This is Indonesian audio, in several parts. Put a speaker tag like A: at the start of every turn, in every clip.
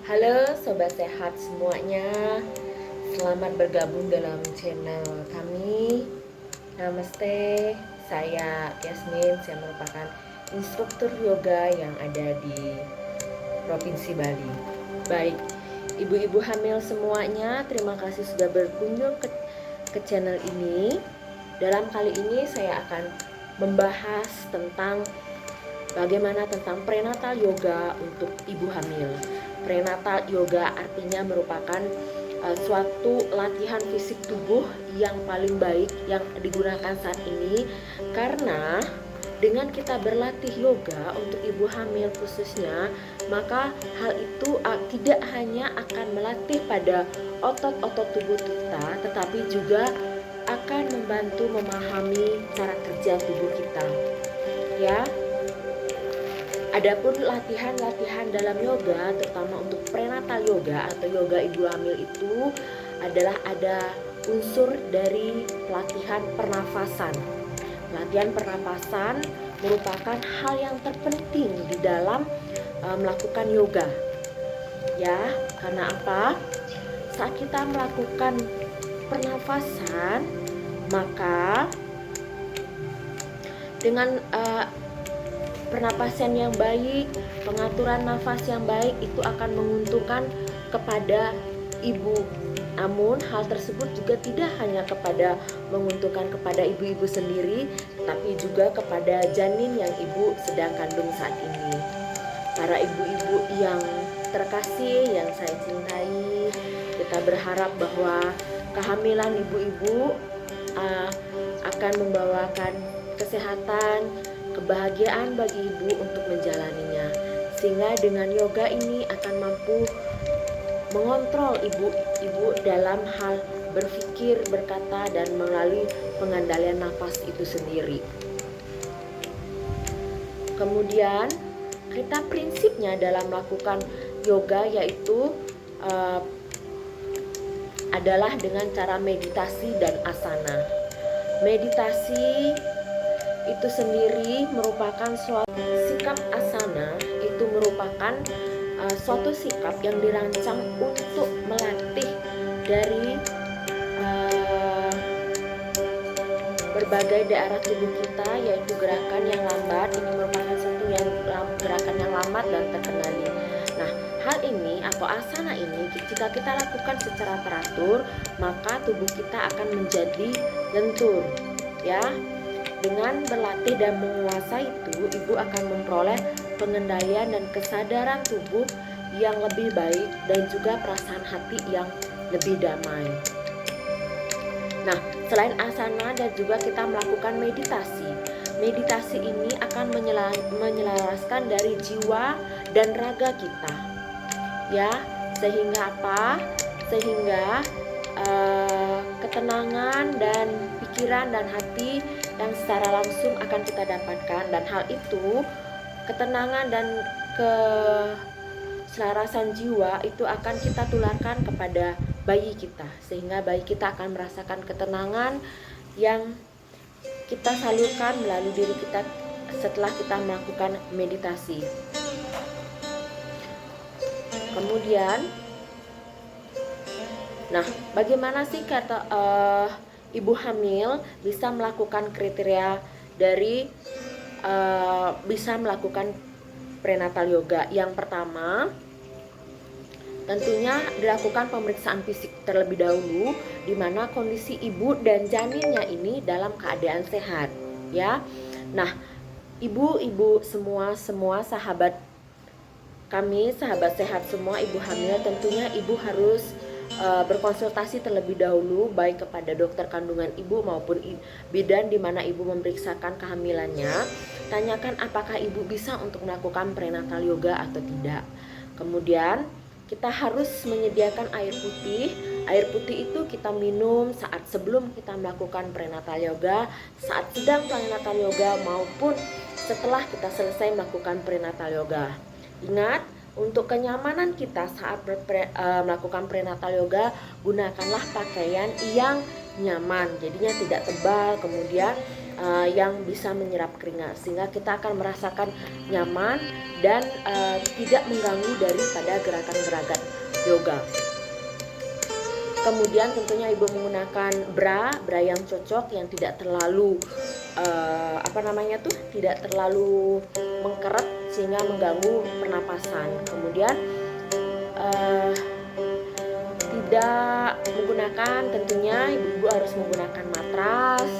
A: Halo Sobat Sehat semuanya, selamat bergabung dalam channel kami. Namaste, saya Yasmin, saya merupakan instruktur yoga yang ada di Provinsi Bali. Baik, ibu-ibu hamil semuanya, terima kasih sudah berkunjung ke channel ini. Dalam kali ini saya akan membahas tentang bagaimana tentang prenatal yoga untuk ibu hamil. Prenatal yoga artinya merupakan suatu latihan fisik tubuh yang paling baik yang digunakan saat ini, karena dengan kita berlatih yoga untuk ibu hamil khususnya, maka hal itu tidak hanya akan melatih pada otot-otot tubuh kita, tetapi juga akan membantu memahami cara kerja tubuh kita. Ya, adapun latihan-latihan dalam yoga, terutama untuk prenatal yoga atau yoga ibu hamil itu adalah ada unsur dari latihan pernafasan. Latihan pernafasan merupakan hal yang terpenting di dalam melakukan yoga. Ya, karena apa? Saat kita melakukan pernafasan, maka dengan pernapasan yang baik, pengaturan nafas yang baik itu akan menguntungkan kepada ibu. Namun hal tersebut juga tidak hanya menguntungkan kepada ibu-ibu sendiri, tapi juga kepada janin yang ibu sedang kandung saat ini. Para ibu-ibu yang terkasih, yang saya cintai, kita berharap bahwa kehamilan ibu-ibu akan membawakan kesehatan, kebahagiaan bagi ibu untuk menjalaninya, sehingga dengan yoga ini akan mampu mengontrol ibu dalam hal berpikir, berkata, dan melalui pengendalian nafas itu sendiri. Kemudian kita prinsipnya dalam melakukan yoga yaitu adalah dengan cara meditasi dan asana. Meditasi itu sendiri merupakan suatu sikap asana, itu merupakan suatu sikap yang dirancang untuk melatih dari berbagai daerah tubuh kita, yaitu gerakan yang lambat. Ini merupakan satu gerakan yang lambat dan terkendali. Nah, hal ini atau asana ini jika kita lakukan secara teratur, maka tubuh kita akan menjadi lentur. Ya, dengan berlatih dan menguasai itu, ibu akan memperoleh pengendalian dan kesadaran tubuh yang lebih baik dan juga perasaan hati yang lebih damai. Nah, selain asana dan juga kita melakukan meditasi. Meditasi ini akan menyelaraskan dari jiwa dan raga kita. Ya, sehingga apa? Sehingga ketenangan dan pikiran dan hati yang secara langsung akan kita dapatkan, dan hal itu ketenangan dan keselarasan jiwa itu akan kita tularkan kepada bayi kita, sehingga bayi kita akan merasakan ketenangan yang kita salurkan melalui diri kita setelah kita melakukan meditasi. Kemudian, nah, bagaimana sih kata ibu hamil bisa melakukan kriteria dari bisa melakukan prenatal yoga? Yang pertama, tentunya dilakukan pemeriksaan fisik terlebih dahulu, di mana kondisi ibu dan janinnya ini dalam keadaan sehat. Ya, nah, ibu-ibu semua sahabat kami, sahabat sehat semua, ibu hamil, tentunya ibu harus berkonsultasi terlebih dahulu baik kepada dokter kandungan ibu maupun bidan di mana ibu memeriksakan kehamilannya. Tanyakan apakah ibu bisa untuk melakukan prenatal yoga atau tidak. Kemudian kita harus menyediakan air putih. Air putih itu kita minum saat sebelum kita melakukan prenatal yoga, saat sedang prenatal yoga, maupun setelah kita selesai melakukan prenatal yoga. Ingat, untuk kenyamanan kita saat melakukan prenatal yoga, gunakanlah pakaian yang nyaman, jadinya tidak tebal, kemudian yang bisa menyerap keringat, sehingga kita akan merasakan nyaman dan tidak mengganggu daripada gerakan-gerakan yoga. Kemudian tentunya ibu menggunakan bra yang cocok, yang tidak terlalu tidak terlalu mengkeret sehingga mengganggu pernapasan. Kemudian tidak menggunakan, tentunya ibu-ibu harus menggunakan matras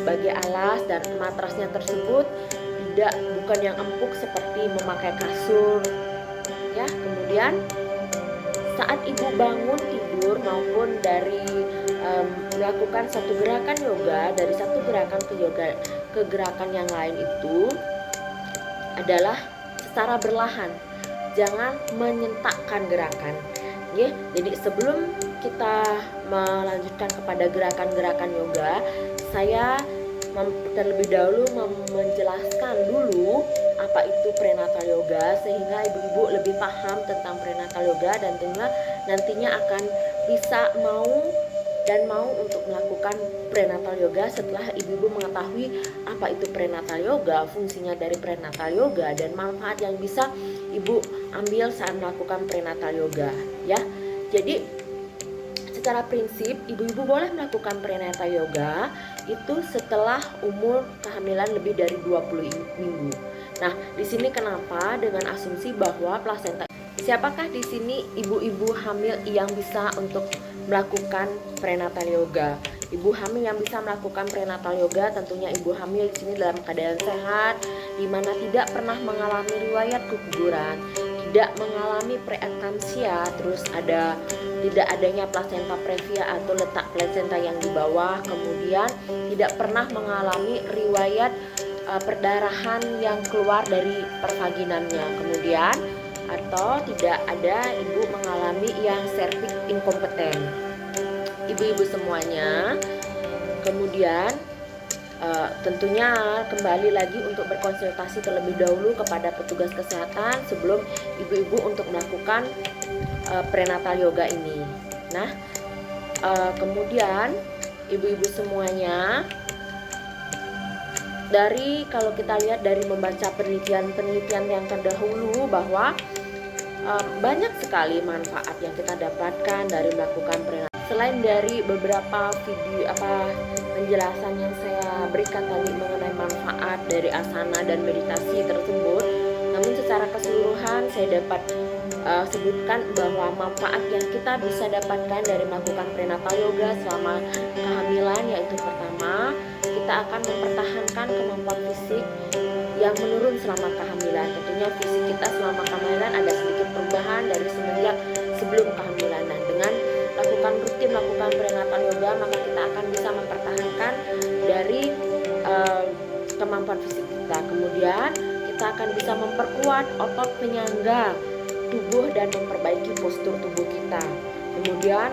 A: sebagai alas, dan matrasnya tersebut bukan yang empuk seperti memakai kasur ya. Kemudian saat ibu bangun tidur maupun dari melakukan satu gerakan yoga, dari satu gerakan ke gerakan yang lain, itu adalah secara berlahan, jangan menyentakkan gerakan ya. Jadi sebelum kita melanjutkan kepada gerakan-gerakan yoga, saya terlebih dahulu menjelaskan dulu apa itu prenatal yoga, sehingga ibu-ibu lebih paham tentang prenatal yoga, dan nantinya akan bisa mau untuk melakukan prenatal yoga setelah ibu-ibu mengetahui apa itu prenatal yoga, fungsinya dari prenatal yoga, dan manfaat yang bisa ibu ambil saat melakukan prenatal yoga ya. Jadi secara prinsip ibu-ibu boleh melakukan prenatal yoga itu setelah umur kehamilan lebih dari 20 minggu. Nah, di sini kenapa dengan asumsi bahwa plasenta. Siapakah di sini ibu-ibu hamil yang bisa untuk melakukan prenatal yoga? Ibu hamil yang bisa melakukan prenatal yoga tentunya ibu hamil di sini dalam keadaan sehat, di mana tidak pernah mengalami riwayat keguguran, tidak mengalami preeklamsia, terus tidak adanya plasenta previa atau letak plasenta yang di bawah, kemudian tidak pernah mengalami riwayat perdarahan yang keluar dari pervaginannya, kemudian atau tidak ada ibu mengalami yang serviks inkompeten. Ibu-ibu semuanya, kemudian tentunya kembali lagi untuk berkonsultasi terlebih dahulu kepada petugas kesehatan sebelum ibu-ibu untuk melakukan prenatal yoga ini. Nah, kemudian ibu-ibu semuanya, kalau kita lihat dari membaca penelitian yang terdahulu bahwa banyak sekali manfaat yang kita dapatkan dari melakukan prenatal. Selain dari beberapa video penjelasan yang saya berikan tadi mengenai manfaat dari asana dan meditasi tersebut, namun secara keseluruhan saya dapat sebutkan bahwa manfaat yang kita bisa dapatkan dari melakukan prenatal yoga selama kehamilan, yaitu pertama, kita akan mempertahankan kemampuan fisik yang menurun selama kehamilan. Tentunya fisik kita selama kehamilan ada sedikit perubahan dari semenjak sebelum kehamilan. Nah, dengan rutin melakukan prenatal yoga, maka kita akan bisa mempertahankan dari kemampuan fisik kita. Kemudian kita akan bisa memperkuat otot penyangga tubuh dan memperbaiki postur tubuh kita. Kemudian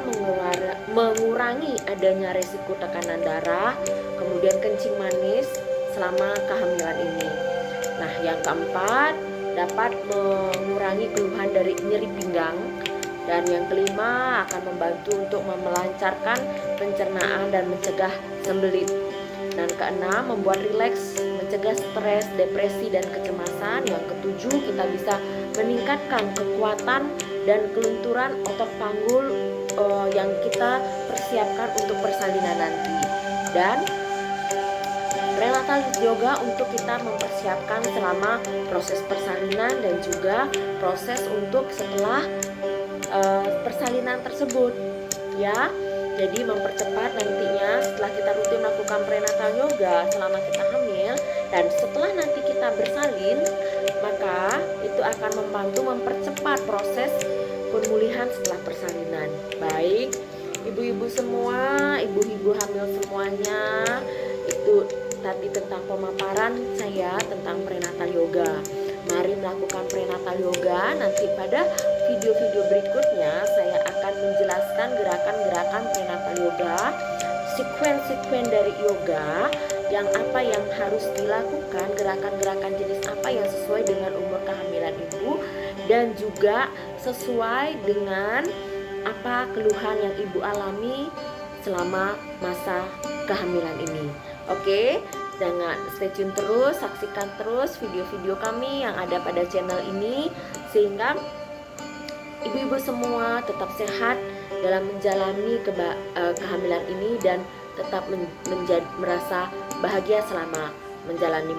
A: mengurangi adanya resiko tekanan darah, kemudian kencing manis selama kehamilan ini. Nah, yang keempat, dapat mengurangi keluhan dari nyeri pinggang. Dan yang kelima, akan membantu untuk melancarkan pencernaan dan mencegah sembelit. Dan keenam, membuat rileks, mencegah stres, depresi, dan kecemasan. Yang ketujuh, kita bisa meningkatkan kekuatan dan kelunturan otot panggul yang kita persiapkan untuk persalinan nanti. Dan prenatal yoga untuk kita mempersiapkan selama proses persalinan dan juga proses untuk setelah persalinan tersebut ya. Jadi mempercepat nantinya setelah kita rutin melakukan prenatal yoga selama kita hamil, dan setelah nanti kita bersalin, maka itu akan membantu mempercepat proses pemulihan setelah persalinan. Baik ibu-ibu semua, ibu-ibu hamil semuanya, itu tadi tentang pemaparan saya tentang prenatal yoga. Mari melakukan prenatal yoga. Nanti pada video-video berikutnya saya akan menjelaskan gerakan-gerakan prenatal yoga, sekuen dari yoga, yang apa yang harus dilakukan, gerakan-gerakan jenis apa yang sesuai dengan umur kehamilan ibu, dan juga sesuai dengan apa keluhan yang ibu alami selama masa kehamilan ini. Oke, Jangan stay tune terus, saksikan terus video-video kami yang ada pada channel ini, sehingga ibu-ibu semua tetap sehat dalam menjalani kehamilan ini dan tetap merasa bahagia selama menjalani